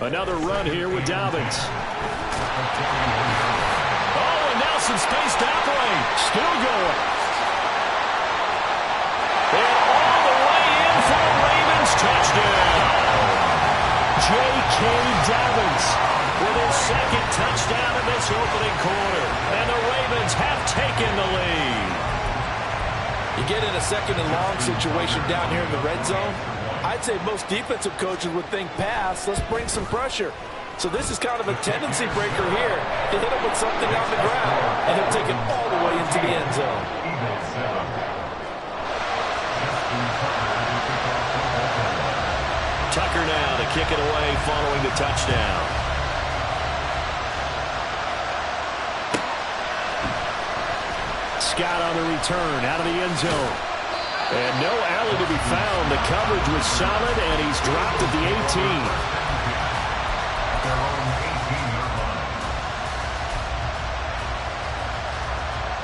Another run here with Dobbins. Oh, and now some space to operate. Still going. And all the way in for a Ravens touchdown. J.K. Dobbins with his second touchdown in this opening quarter. And the Ravens have taken the lead. You get in a second and long situation down here in the red zone. I'd say most defensive coaches would think pass, let's bring some pressure. So this is kind of a tendency breaker here to hit him with something on the ground, and he'll take it all the way into the end zone. Tucker now to kick it away following the touchdown. Scott on the return out of the end zone. And no alley to be found. The coverage was solid, and he's dropped at the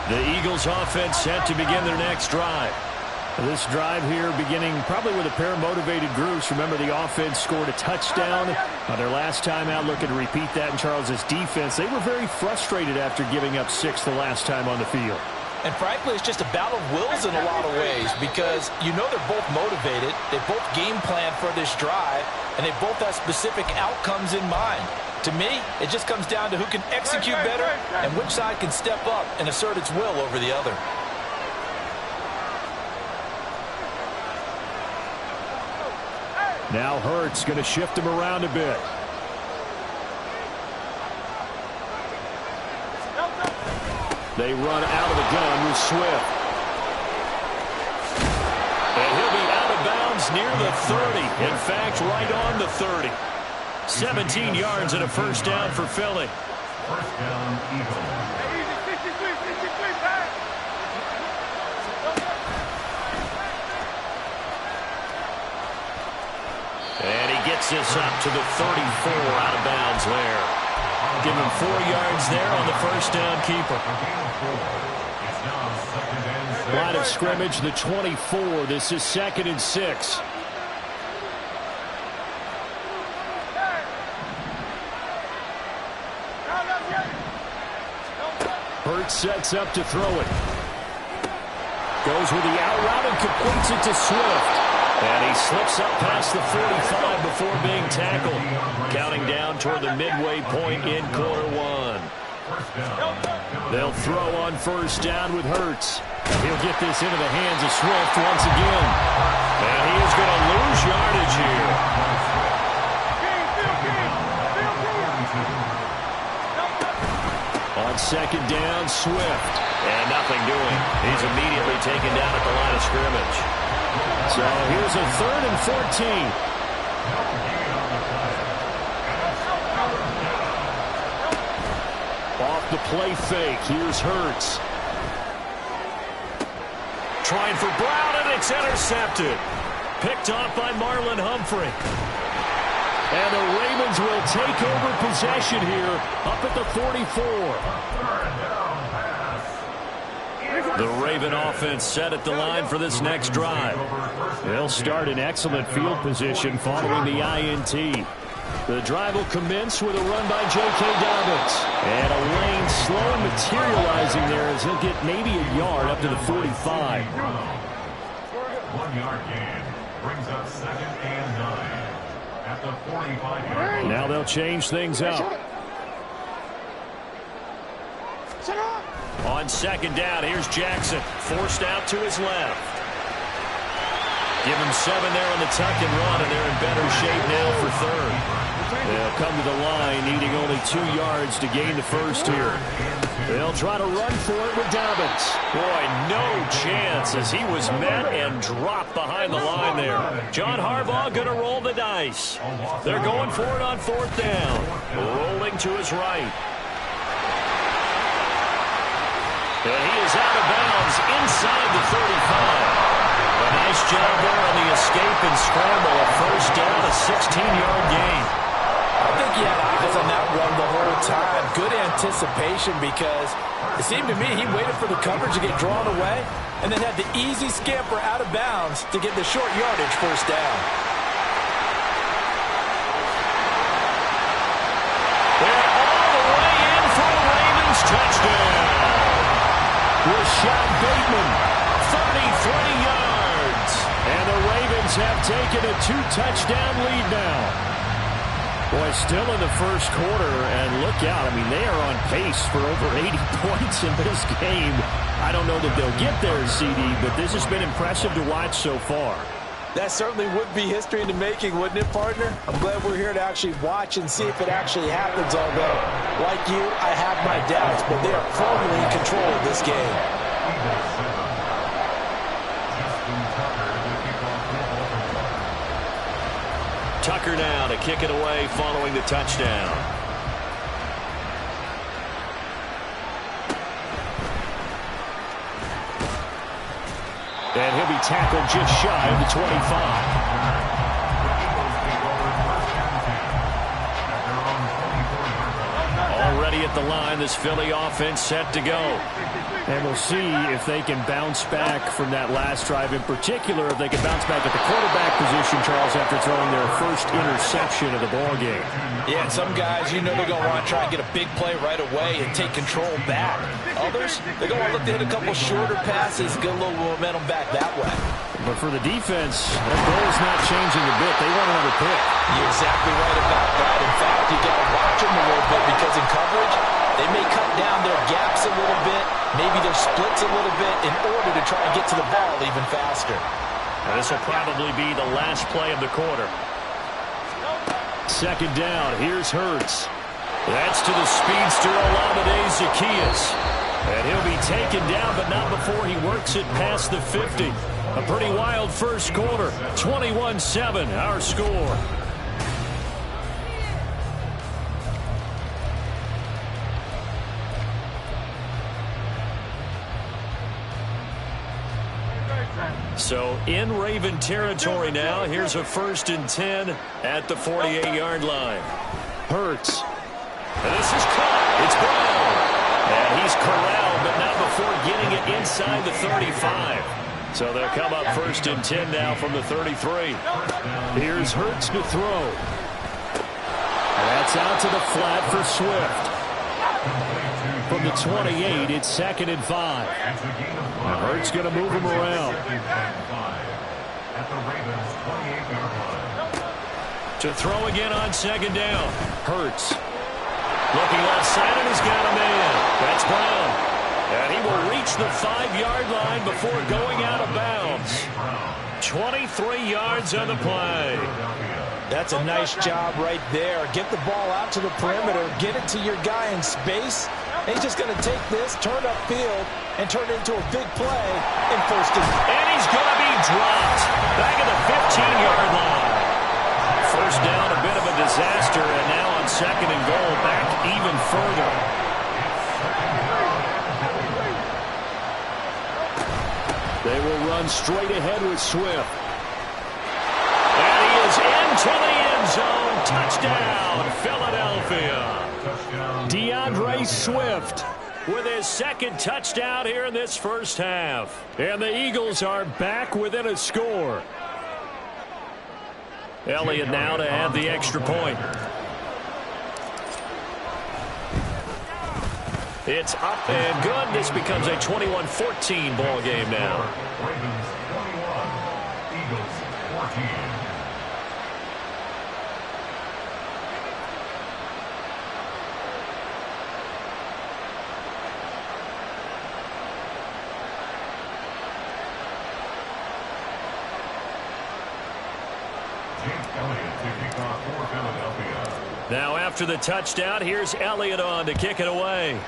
18. The Eagles offense set to begin their next drive. This drive here beginning probably with a pair of motivated groups. Remember, the offense scored a touchdown on their last time out. Looking to repeat that in Charles's defense. They were very frustrated after giving up 6 the last time on the field. And frankly, it's just a battle of wills in a lot of ways because you know they're both motivated. They both game plan for this drive, and they both have specific outcomes in mind. To me, it just comes down to who can execute better and which side can step up and assert its will over the other. Now Hurts going to shift him around a bit. They run out of the gun with Swift. And he'll be out of bounds near the 30. In fact, right on the 30. 17 yards and a first down for Philly. First down, Eagles. And he gets this up to the 34 out of bounds there. Give him 4 yards there on the first down keeper. Line of scrimmage, the 24. This is 2nd and 6. Hurts sets up to throw it. Goes with the out route and completes it to Swift. And he slips up past the 45 before being tackled. Counting down toward the midway point in quarter 1. They'll throw on first down with Hurts. He'll get this into the hands of Swift once again. And he is going to lose yardage here. On second down, Swift. And nothing doing. He's immediately taken down at the line of scrimmage. So here's a 3rd and 14. Off the play fake. Here's Hurts. Trying for Brown, and it's intercepted. Picked off by Marlon Humphrey. And the Ravens will take over possession here up at the 44. The Raven offense set at the line for this next drive. They'll start in excellent field position following the INT. The drive will commence with a run by J.K. Dobbins. And a lane slow and materializing there as he'll get maybe a yard up to the 45. 1 yard gain brings up 2nd and 9 at the 45-yard line. Now they'll change things up. On second down, here's Jackson. Forced out to his left. Give him 7 there on the tuck and run, and they're in better shape now for 3rd. They'll come to the line, needing only 2 yards to gain the first here. They'll try to run for it with Dobbins. Boy, no chance as he was met and dropped behind the line there. John Harbaugh going to roll the dice. They're going for it on 4th down. Rolling to his right. And he is out of bounds inside the 35. A nice job there on the escape and scramble. A first down, a 16-yard gain. I think he had eyes on that run the whole time. Good anticipation because it seemed to me he waited for the coverage to get drawn away and then had the easy scamper out of bounds to get the short yardage first down. have taken a 2-touchdown lead now. Boy, still in the first quarter, and look out. I mean, they are on pace for over 80 points in this game. I don't know that they'll get there, CD, but this has been impressive to watch so far. That certainly would be history in the making, wouldn't it, partner? I'm glad we're here to actually watch and see if it actually happens, although, like you, I have my doubts, but they are firmly in control of this game. Tucker now to kick it away following the touchdown. And he'll be tackled just shy of the 25. Already at the line, this Philly offense set to go. And we'll see if they can bounce back from that last drive in particular, if they can bounce back at the quarterback position, Charles, after throwing their first interception of the ballgame. Yeah, and some guys, you know they're going to want to try and get a big play right away and take control back. Others, they're going to look to hit a couple shorter passes, get a little momentum back that way. But for the defense, that goal is not changing a bit. They want another pick. You're exactly right about that. In fact, you got to watch them a little bit because in coverage, they may cut down their gaps a little bit, maybe their splits a little bit in order to try and get to the ball even faster. And this will probably be the last play of the quarter. Second down, here's Hurts. That's to the speedster Olamide Zaccheaus. And he'll be taken down, but not before he works it past the 50. A pretty wild first quarter. 21-7, our score. So in Raven territory now. Here's a 1st and 10 at the 48-yard line. Hurts. And this is caught. It's Brown. And he's corralled, but not before getting it inside the 35. So they'll come up 1st and 10 now from the 33. Here's Hurts to throw. And that's out to the flat for Swift. From the 28, it's 2nd and 5. And Hurts going to move him around. To throw again on 2nd down. Hurts. Looking left side, and he's got a man. That's Brown. And he will reach the 5-yard line before going out of bounds. 23 yards on the play. That's a nice job right there. Get the ball out to the perimeter. Get it to your guy in space. And he's just going to take this, turn upfield, and turn it into a big play in 1st and... And he's going to be dropped back at the 15-yard line. First down, a bit of a disaster, and now on 2nd and goal, back even further. They will run straight ahead with Swift. And he is into the end zone. Touchdown, Philadelphia. DeAndre Swift with his 2nd touchdown here in this first half. And the Eagles are back within a score. Elliott now to add the extra point. It's up and good. This becomes a 21-14 ball game now. Ravens 21, Eagles 14. Now after the touchdown, here's Elliott on to kick it away.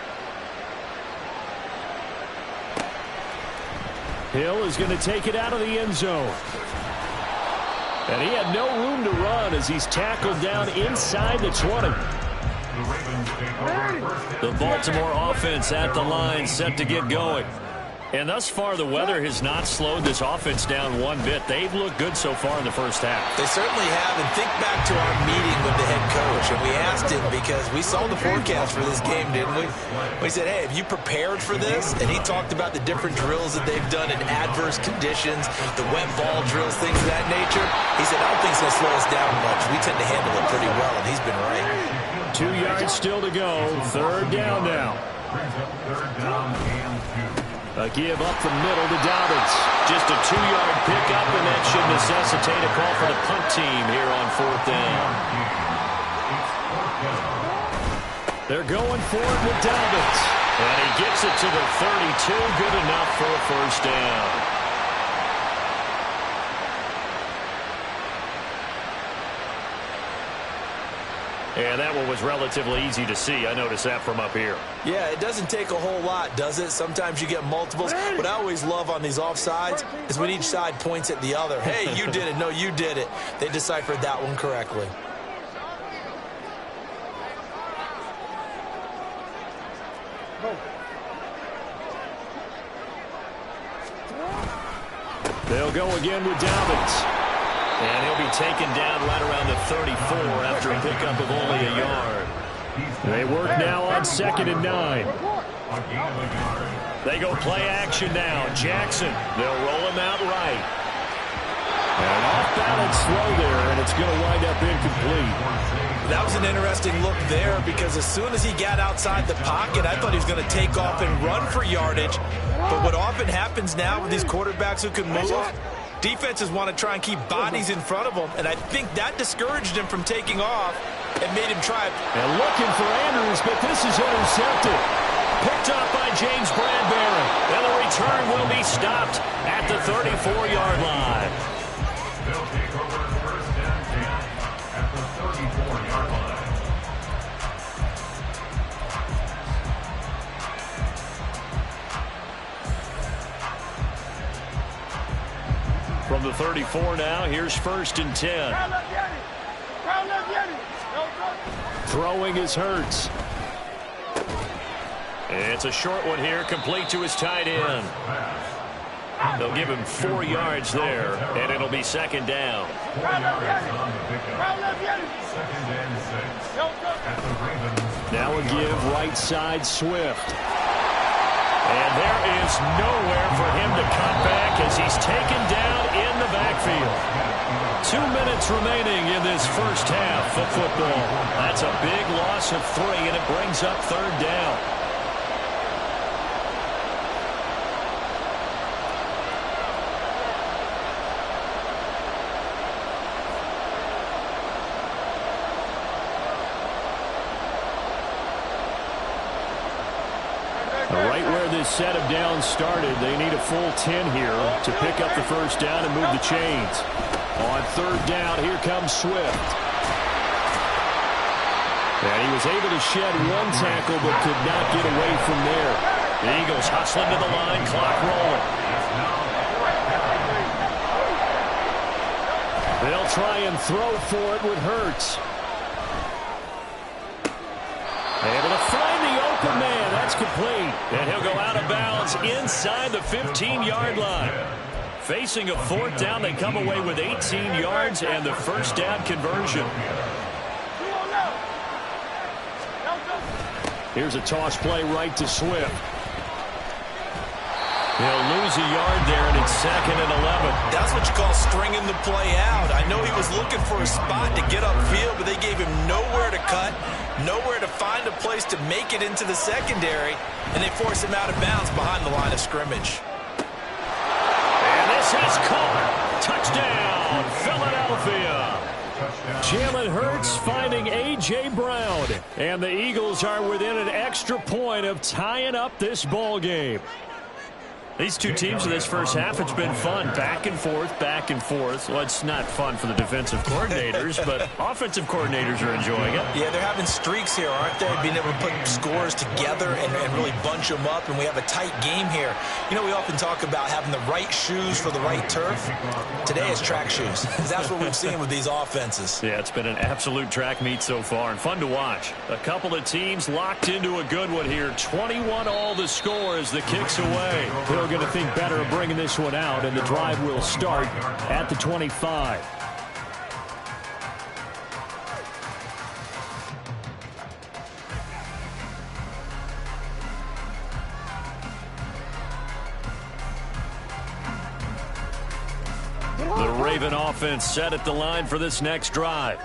Hill is going to take it out of the end zone. And he had no room to run as he's tackled down inside the 20. The Baltimore offense at the line set to get going. And thus far, the weather has not slowed this offense down one bit. They've looked good so far in the first half. They certainly have. And think back to our meeting with the head coach. And we asked him because we saw the forecast for this game, didn't we? We said, hey, have you prepared for this? And he talked about the different drills that they've done in adverse conditions, the wet ball drills, things of that nature. He said, I don't think it's going to slow us down much. We tend to handle it pretty well, and he's been right. 2 yards still to go. 3rd down now. Brings up 3rd down and 2. A give up the middle to Dobbins. Just a 2-yard pickup, and that should necessitate a call for the punt team here on 4th down. They're going for it with Dobbins. And he gets it to the 32. Good enough for a first down. And that one was relatively easy to see. I noticed that from up here. Yeah, it doesn't take a whole lot, does it? Sometimes you get multiples. What I always love on these offsides is when each side points at the other. Hey, you did it. No, you did it. They deciphered that one correctly. They'll go again with Dobbins. And he'll be taken down right around the 34 after a pickup of only a yard. They work now on 2nd and 9. They go play action now. Jackson, they'll roll him out right. An off-balance throw there, and it's going to wind up incomplete. That was an interesting look there because as soon as he got outside the pocket, I thought he was going to take off and run for yardage. But what often happens now with these quarterbacks who can move, defenses want to try and keep bodies in front of them, and I think that discouraged him from taking off and made him try. And looking for Andrews, but this is intercepted. Picked up by James Bradbury. And the return will be stopped at the 34-yard line. They'll take over 1st and 10 at the 34-yard line. From the 34 now, here's 1st and 10. Throwing is Hurts. It's a short one here, complete to his tight end. They'll give him 4 yards there, and it'll be 2nd down. 4 yards on the pickup. 2nd and 6 at the Ravens. Now a give right side Swift. And there is nowhere for him to cut back as he's taken down in the backfield. 2 minutes remaining in this first half of football. That's a big loss of 3, and it brings up 3rd down. Right where this set of downs started, they need a full 10 here to pick up the first down and move the chains. On 3rd down, here comes Swift. And he was able to shed 1 tackle but could not get away from there. The Eagles hustling to the line, clock rolling. They'll try and throw for it with Hurts. Able to find the open man. That's complete. And he'll go out of bounds inside the 15-yard line. Facing a 4th down, they come away with 18 yards and the first down conversion. Here's a toss play right to Swift. He'll lose a yard there, and it's 2nd and 11. That's what you call stringing the play out. I know he was looking for a spot to get upfield, but they gave him nowhere to cut, nowhere to find a place to make it into the secondary, and they force him out of bounds behind the line of scrimmage. And this is caught. Touchdown, Philadelphia. Jalen Hurts finding A.J. Brown. And the Eagles are within an extra point of tying up this ball game. These two teams in this first half, it's been fun. Back and forth, back and forth. Well, it's not fun for the defensive coordinators, but offensive coordinators are enjoying it. Yeah, they're having streaks here, aren't they? Being able to put scores together and really bunch them up, and we have a tight game here. You know, we often talk about having the right shoes for the right turf. Today it's track shoes. That's what we've seen with these offenses. Yeah, it's been an absolute track meet so far, and fun to watch. A couple of teams locked into a good one here. 21-all the score as the kick's away. They're going to think better of bringing this one out, and the drive will start at the 25. The Raven offense set at the line for this next drive.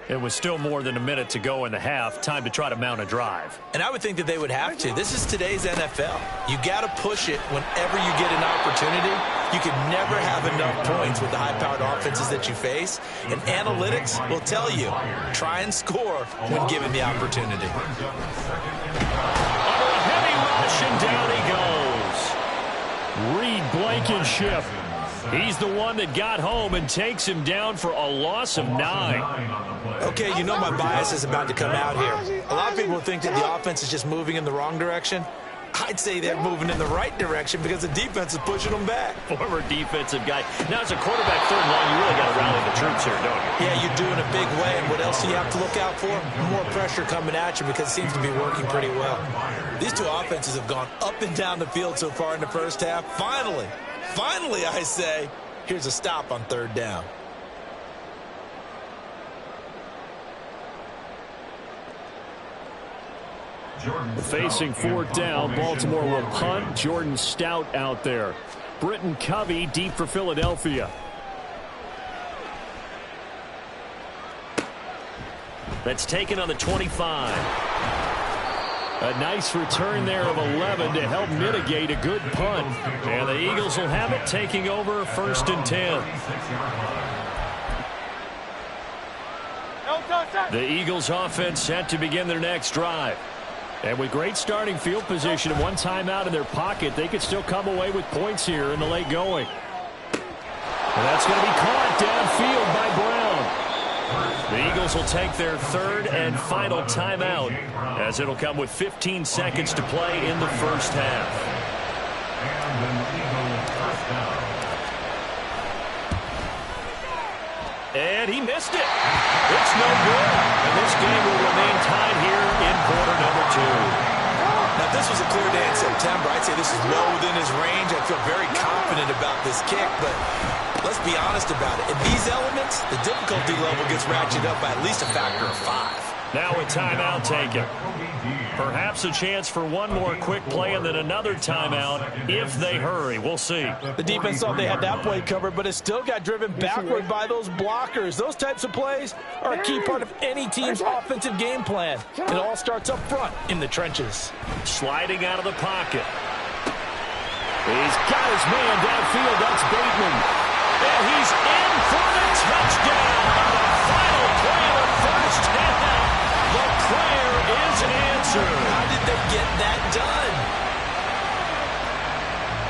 It was still more than a minute to go in the half. Time to try to mount a drive. And I would think that they would have to. This is today's NFL. You got to push it whenever you get an opportunity. You can never have enough points with the high-powered offenses that you face. And analytics will tell you, try and score when given the opportunity. Under a heavy rush, and down he goes. Reed Blankenship. He's the one that got home and takes him down for a loss of 9. Okay, you know my bias is about to come out here. A lot of people think that the offense is just moving in the wrong direction. I'd say they're moving in the right direction because the defense is pushing them back. Former defensive guy. Now, as a quarterback third and long, you really got to rally the troops here, don't you? Yeah, you do in a big way. And what else do you have to look out for? More pressure coming at you because it seems to be working pretty well. These two offenses have gone up and down the field so far in the first half. Finally, I say, here's a stop on third down. Facing fourth down, Baltimore will punt. Jordan Stout out there. Britton Covey deep for Philadelphia. That's taken on the 25. A nice return there of 11 to help mitigate a good punt. And the Eagles will have it, taking over 1st and 10. The Eagles offense set to begin their next drive. And with great starting field position and one timeout in their pocket, they could still come away with points here in the late going. And that's going to be caught downfield by Brown. The Eagles will take their third and final timeout, as it'll come with 15 seconds to play in the first half. And he missed it. It's no good. And this game will remain tied here in quarter number 2. Now, if this was a clear day in September, I'd say this is well within his range. I feel very confident about this kick, but let's be honest about it. In these elements, the difficulty level gets ratcheted up by at least a factor of 5. Now a timeout taken. Perhaps a chance for one more quick play and then another timeout if they hurry. We'll see. The defense thought they had that play covered, but it still got driven backward by those blockers. Those types of plays are a key part of any team's offensive game plan. It all starts up front in the trenches. Sliding out of the pocket. He's got his man downfield. That's Bateman. And he's in for the touchdown on the final play of the first half. The prayer is answered. How did they get that done?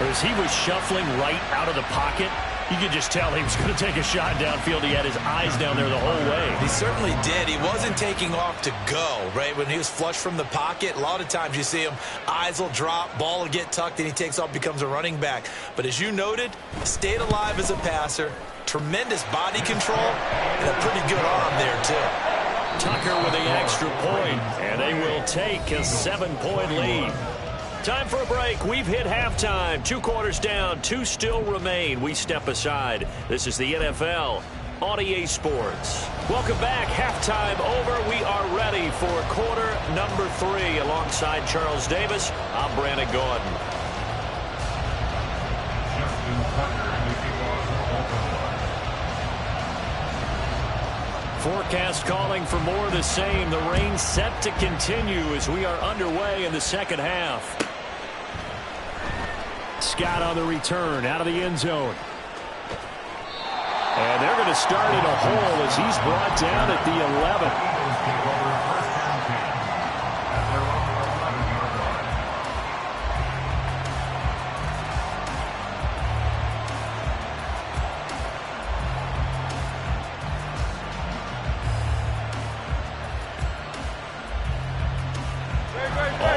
As he was shuffling right out of the pocket, you could just tell he was going to take a shot downfield. He had his eyes down there the whole way. He certainly did. He wasn't taking off to go, right? When he was flush from the pocket, a lot of times you see him, eyes will drop, ball will get tucked, and he takes off, becomes a running back. But as you noted, stayed alive as a passer, tremendous body control, and a pretty good arm there, too. Tucker with the extra point, and they will take a 7-point lead. Time for a break. We've hit halftime. 2 quarters down, 2 still remain. We step aside. This is the NFL on EA Sports. Welcome back. Halftime over. We are ready for quarter number 3. Alongside Charles Davis, I'm Brandon Gordon. Forecast calling for more of the same. The rain set to continue as we are underway in the second half. Scott on the return out of the end zone. And they're going to start in a hole as he's brought down at the 11.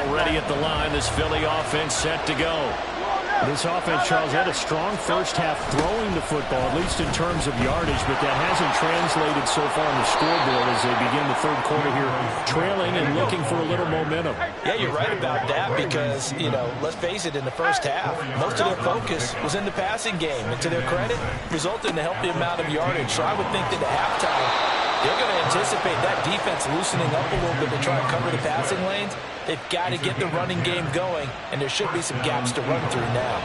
Already at the line, this Philly offense set to go. This offense, Charles, had a strong first half throwing the football, at least in terms of yardage, but that hasn't translated so far on the scoreboard as they begin the third quarter here, trailing and looking for a little momentum. Yeah, you're right about that because, let's face it, in the first half, most of their focus was in the passing game. And to their credit, resulted in a healthy amount of yardage. So I would think that at halftime, they're going to anticipate that defense loosening up a little bit to try and cover the passing lanes. They've got to get the running game going, and there should be some gaps to run through now.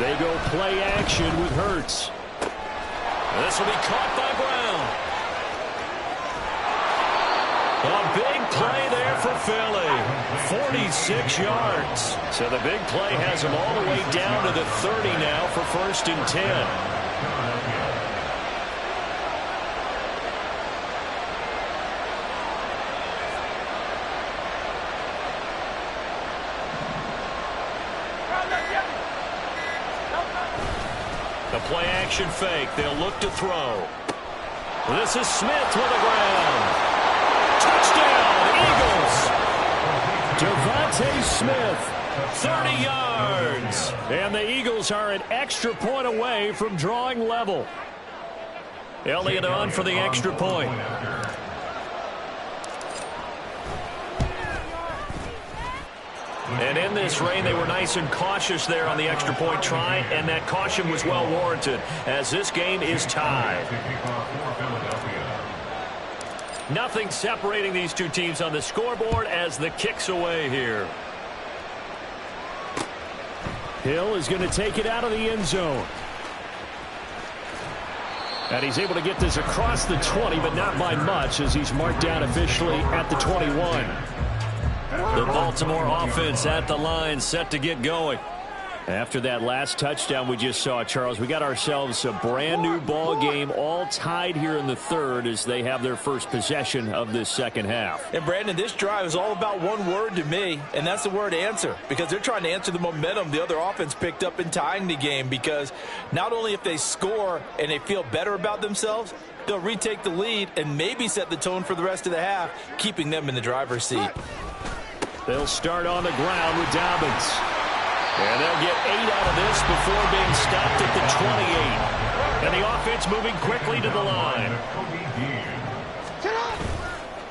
They go play action with Hurts. This will be caught by Brown. A big play there for Philly. 46 yards. So the big play has them all the way down to the 30 now for 1st and 10. The play action fake. They'll look to throw. This is Smith with the ground. Touchdown, Eagles. Devontae Smith, 30 yards. And the Eagles are an extra point away from drawing level. Elliott on for the extra point. And in this rain, they were nice and cautious there on the extra point try, and that caution was well warranted as this game is tied. Nothing separating these two teams on the scoreboard as the kick's away here. Hill is going to take it out of the end zone. And he's able to get this across the 20, but not by much as he's marked down officially at the 21. The Baltimore offense at the line, set to get going. After that last touchdown we just saw, Charles, we got ourselves a brand new ball game, all tied here in the third as they have their first possession of this second half. And Brandon, this drive is all about one word to me, and that's the word answer, because they're trying to answer the momentum the other offense picked up in tying the game, because not only if they score and they feel better about themselves, they'll retake the lead and maybe set the tone for the rest of the half, keeping them in the driver's seat. They'll start on the ground with Dobbins. And they'll get 8 out of this before being stopped at the 28. And the offense moving quickly to the line.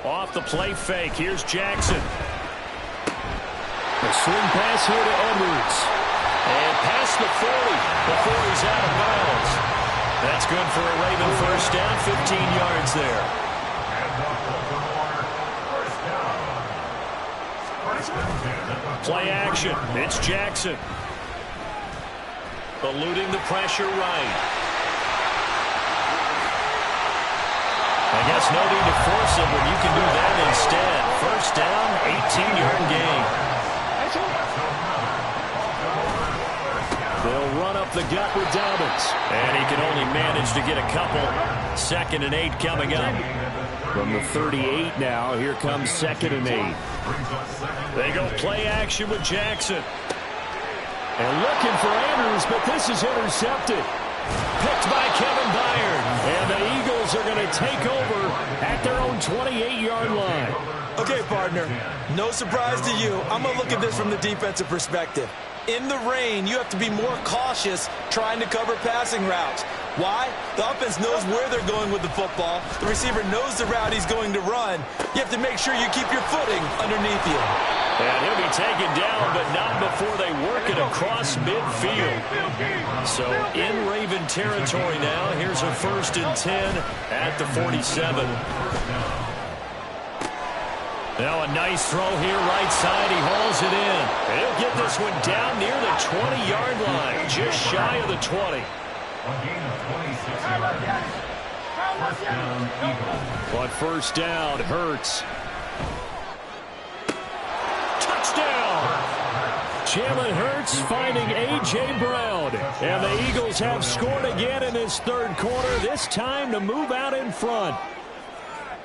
Off the play fake. Here's Jackson. A swing pass here to Edwards. And past the 40 before he's out of bounds. That's good for a Raven first down. 15 yards there. Play action. It's Jackson. Eluding the pressure right. I guess no need to force it when you can do that instead. First down, 18-yard gain. They'll run up the gut with Dobbins. And he can only manage to get a couple. 2nd and 8 coming up. From the 38 now, here comes 2nd and 8. They go play action with Jackson. And looking for Andrews, but this is intercepted. Picked by Kevin Byard. And the Eagles are going to take over at their own 28-yard line. Okay, partner, no surprise to you. I'm going to look at this from the defensive perspective. In the rain, you have to be more cautious trying to cover passing routes. Why? The offense knows where they're going with the football. The receiver knows the route he's going to run. You have to make sure you keep your footing underneath you. And he'll be taken down, but not before they work it across midfield. So in Raven territory now. Here's a 1st and 10 at the 47. Now a nice throw here, right side. He hauls it in. He'll get this one down near the 20-yard line, just shy of the 20. On first down, Hurts. Touchdown! Jalen Hurts finding A.J. Brown. And the Eagles have scored again in this third quarter, this time to move out in front.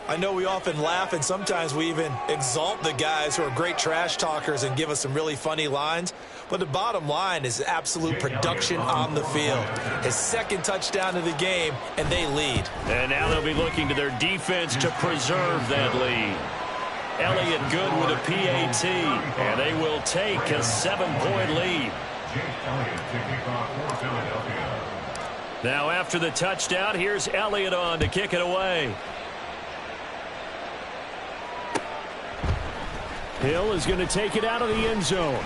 I know we often laugh, and sometimes we even exalt the guys who are great trash talkers and give us some really funny lines. But the bottom line is absolute production on the field. His 2nd touchdown of the game, and they lead. And now they'll be looking to their defense to preserve that lead. Elliott good with a PAT, and they will take a 7-point lead. Now after the touchdown, here's Elliott on to kick it away. Hill is going to take it out of the end zone.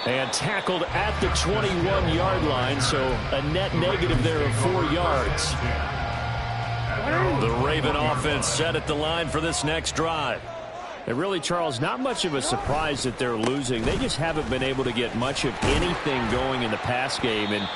And tackled at the 21-yard line, so a net negative there of 4 yards. The Raven offense set at the line for this next drive. And really, Charles, not much of a surprise that they're losing. They just haven't been able to get much of anything going in the pass game. And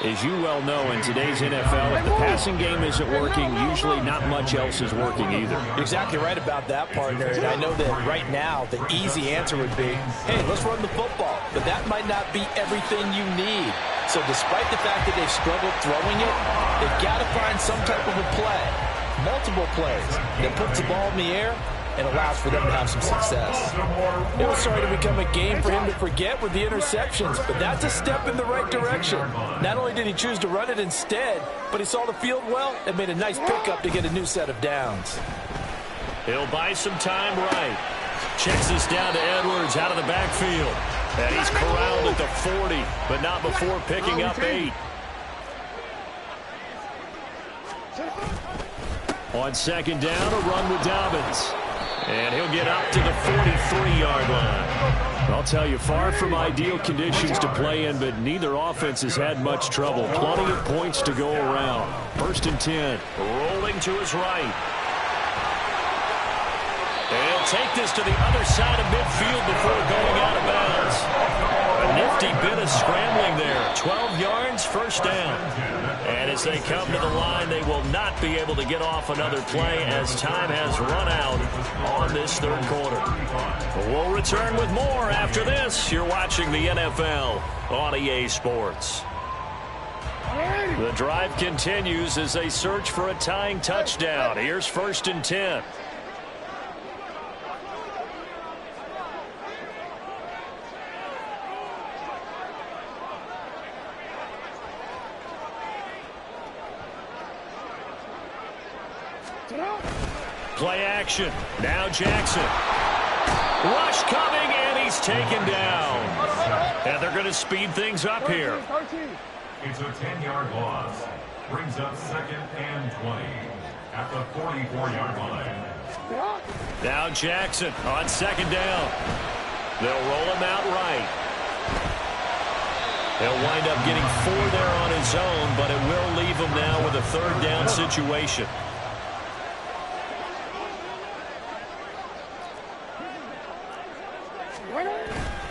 as you well know, in today's NFL, if the passing game isn't working, usually not much else is working either. You're exactly right about that, partner. And I know that right now the easy answer would be, hey, let's run the football. But that might not be everything you need. So despite the fact that they've struggled throwing it, they've got to find some type of a play, multiple plays, that puts the ball in the air and allows for them to have some success. It was starting to become a game for him to forget with the interceptions, but that's a step in the right direction. Not only did he choose to run it instead, but he saw the field well and made a nice pickup to get a new set of downs. He'll buy some time right. Checks this down to Edwards out of the backfield. And he's corralled at the 40, but not before picking up 8. On second down, a run with Dobbins. And he'll get up to the 43-yard line. I'll tell you, far from ideal conditions to play in, but neither offense has had much trouble. Plenty of points to go around. 1st and 10. Rolling to his right. And he'll take this to the other side of midfield before going out of bounds. A nifty bit of scrambling there. 12 yards, 1st down. And as they come to the line, they will not be able to get off another play as time has run out on this 3rd quarter. We'll return with more after this. You're watching the NFL on EA Sports. The drive continues as they search for a tying touchdown. Here's 1st and 10. Play action. Now Jackson. Rush coming, and he's taken down. And they're going to speed things up here. It's a 10-yard loss. Brings up 2nd and 20 at the 44-yard line. Now Jackson on 2nd down. They'll roll him out right. He'll wind up getting 4 there on his own, but it will leave him now with a 3rd down situation.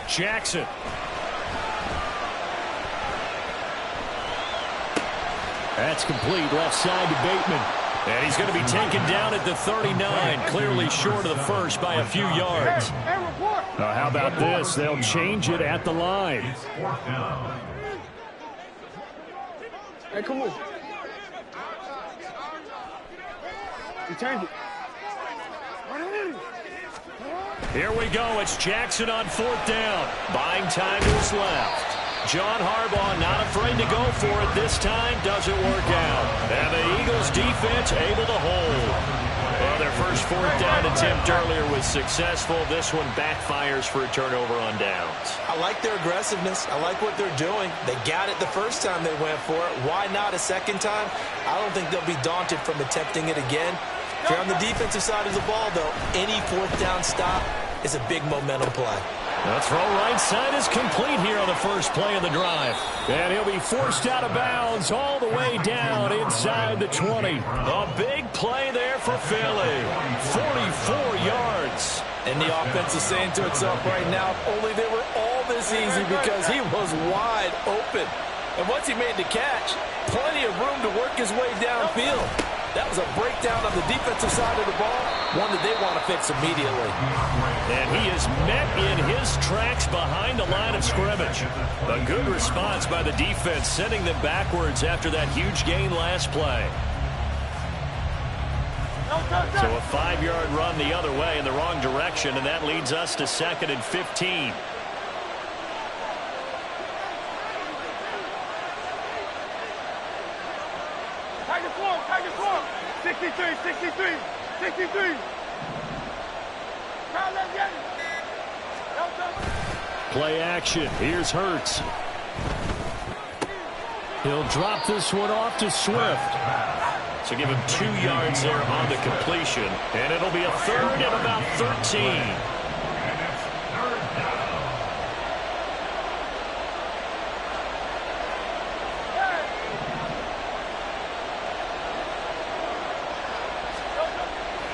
Jackson. That's complete, left side to Bateman. And he's going to be taken down at the 39, clearly short of the first by a few yards. How about this? They'll change it at the line. Hey, come on. You change it. Here we go. It's Jackson on 4th down. Buying time to his left. John Harbaugh not afraid to go for it this time. Doesn't work out. And the Eagles defense able to hold. Well, their first 4th down attempt earlier was successful. This one backfires for a turnover on downs. I like their aggressiveness. I like what they're doing. They got it the first time they went for it. Why not a second time? I don't think they'll be daunted from attempting it again. If you're on the defensive side of the ball, though, any 4th down stop is a big momentum play. The throw right side is complete here on the first play of the drive. And he'll be forced out of bounds all the way down inside the 20. A big play there for Philly. 44 yards. And the offense is saying to itself right now, if only they were all this easy, because he was wide open. And once he made the catch, plenty of room to work his way downfield. That was a breakdown on the defensive side of the ball, one that they want to fix immediately. And he is met in his tracks behind the line of scrimmage. A good response by the defense, sending them backwards after that huge gain last play. So a 5-yard run the other way in the wrong direction, and that leads us to 2nd and 15. Tiger form. 63. Play action. Here's Hurts. He'll drop this one off to Swift. So give him 2 yards there on the completion. And it'll be a 3rd and about 13.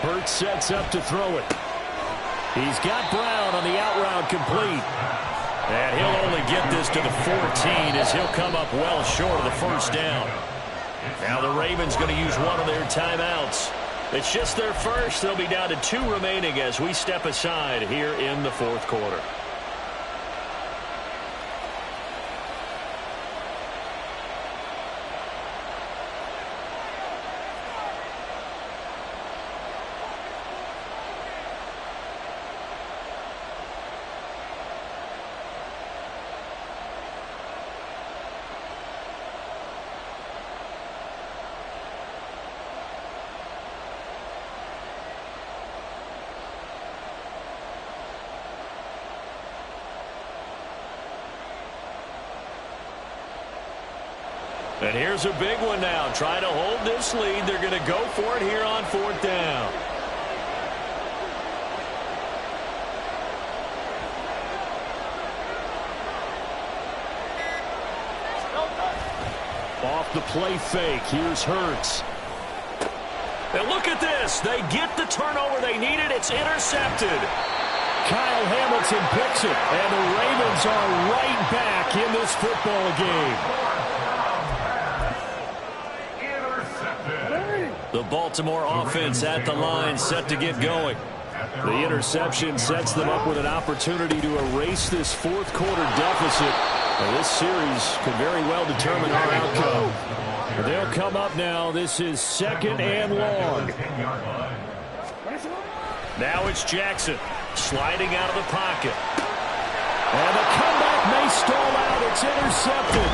Hurts sets up to throw it. He's got Brown on the out route complete. And he'll only get this to the 14 as he'll come up well short of the first down. Now the Ravens going to use one of their timeouts. It's just their first. They'll be down to 2 remaining as we step aside here in the fourth quarter. And here's a big one now. Trying to hold this lead. They're going to go for it here on 4th down. Off the play fake. Here's Hurts. And look at this. They get the turnover they needed. It's intercepted. Kyle Hamilton picks it. And the Ravens are right back in this football game. The Baltimore offense at the line, set to get going. The interception sets them up with an opportunity to erase this fourth quarter deficit. And this series could very well determine our outcome. They'll come up now. This is 2nd and long. Now it's Jackson sliding out of the pocket. And the comeback may stall out. It's intercepted.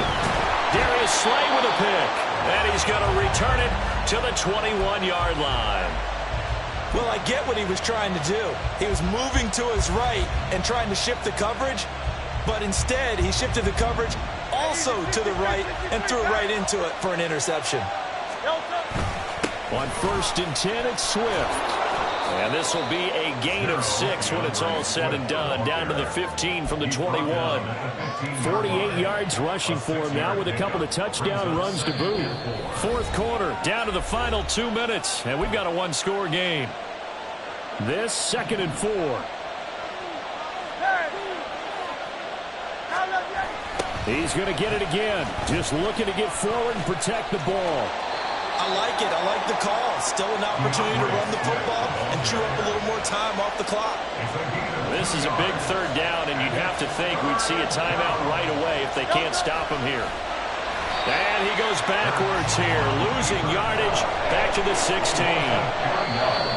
Darius Slay with a pick. And he's going to return it to the 21-yard line. Well, I get what he was trying to do. He was moving to his right and trying to shift the coverage, but instead he shifted the coverage also to the right and threw it right into it for an interception. On 1st and 10, it's Swift. And this will be a gain of 6 when it's all said and done. Down to the 15 from the 21. 48 yards rushing for him now with a couple of touchdown runs to boot. Fourth quarter, down to the final 2 minutes. And we've got a one-score game. This 2nd and 4. He's going to get it again. Just looking to get forward and protect the ball. I like it. I like the call. Still an opportunity to run the football and chew up a little more time off the clock. This is a big 3rd down, and you'd have to think we'd see a timeout right away if they can't stop him here. And he goes backwards here, losing yardage back to the 16.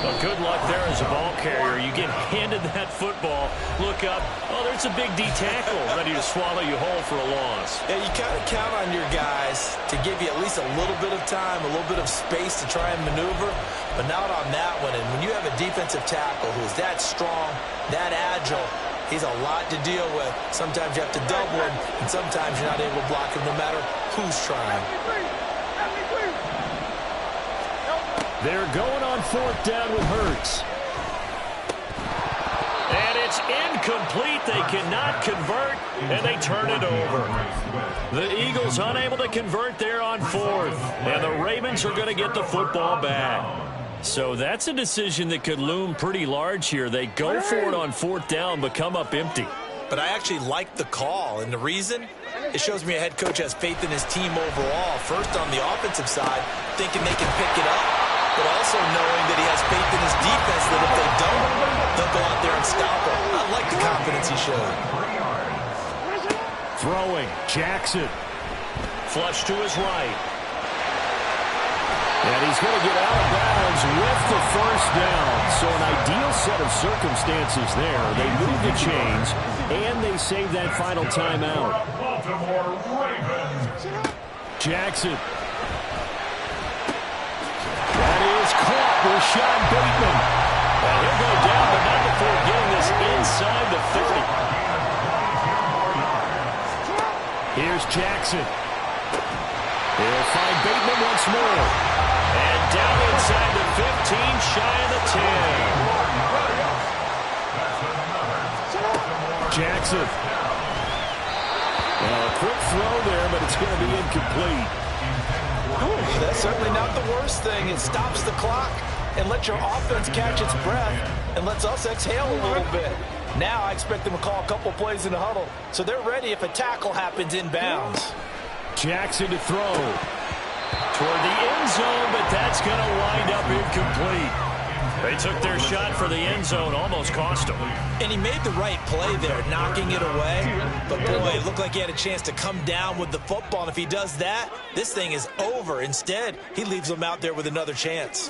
Well, good luck there as a ball carrier. You get handed that football, look up, oh, there's a big D tackle ready to swallow you whole for a loss. Yeah, you kind of count on your guys to give you at least a little bit of time, a little bit of space to try and maneuver, but not on that one. And when you have a defensive tackle who's that strong, that agile, he's a lot to deal with. Sometimes you have to double him, and sometimes you're not able to block him no matter who's trying. They're going on 4th down with Hurts. And it's incomplete. They cannot convert, and they turn it over. The Eagles unable to convert there on 4th, and the Ravens are going to get the football back. So that's a decision that could loom pretty large here. They go for it on 4th down, but come up empty. But I actually like the call, and the reason? It shows me a head coach has faith in his team overall. First on the offensive side, thinking they can pick it up, but also knowing that he has faith in his defense that if they don't, they'll go out there and stop him. I like the confidence he showed. Throwing, Jackson. Flush to his right. And he's going to get out of bounds with the first down. So an ideal set of circumstances there. They move the chains, and they save that final timeout. Jackson. That is caught with Sean Bateman. And he'll go down, but not before getting this inside the 30. Here's Jackson. He'll find Bateman once more. And down inside the 15, shy of the 10. Jackson. Well, a quick throw there, but it's going to be incomplete. That's certainly not the worst thing. It stops the clock and lets your offense catch its breath. and lets us exhale a little bit. Now I expect them to call a couple plays in the huddle, so they're ready if a tackle happens inbounds. Jackson to throw toward the end zone, but that's going to wind up incomplete. They took their shot for the end zone, almost cost him. And he made the right play there, knocking it away. But, boy, it looked like he had a chance to come down with the football. And if he does that, this thing is over. Instead, he leaves them out there with another chance.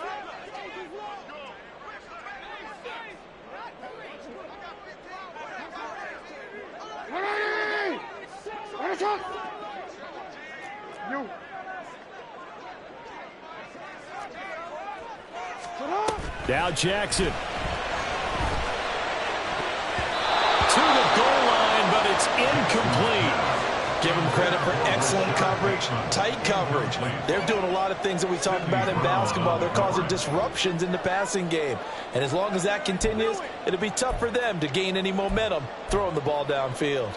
Now Jackson. To the goal line, but it's incomplete. Give them credit for excellent coverage, tight coverage. They're doing a lot of things that we talk about in basketball. They're causing disruptions in the passing game. And as long as that continues, it'll be tough for them to gain any momentum throwing the ball downfield.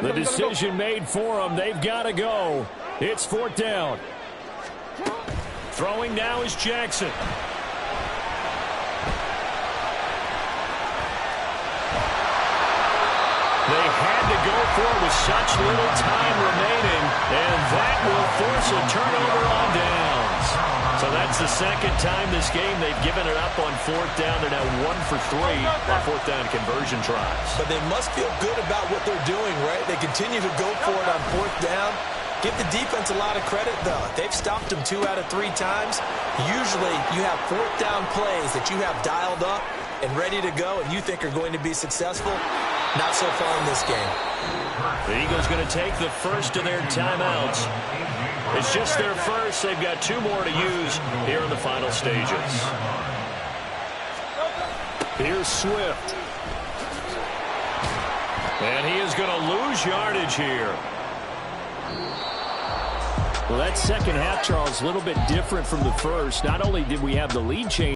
The decision made for them. They've got to go. It's 4th down. Throwing now is Jackson. They had to go for it with such little time remaining, and that will force a turnover on downs. So that's the second time this game they've given it up on 4th down. They're now 1 for 3 on 4th down conversion tries. But they must feel good about what they're doing, right? They continue to go for it on 4th down. Give the defense a lot of credit, though. They've stopped them 2 out of 3 times. Usually you have 4th down plays that you have dialed up and ready to go and you think are going to be successful. Not so far in this game. The Eagles going to take the first of their timeouts. It's just their first. They've got 2 more to use here in the final stages. Here's Swift. And he is going to lose yardage here. Well, that second half, Charles, a little bit different from the first. Not only did we have the lead change,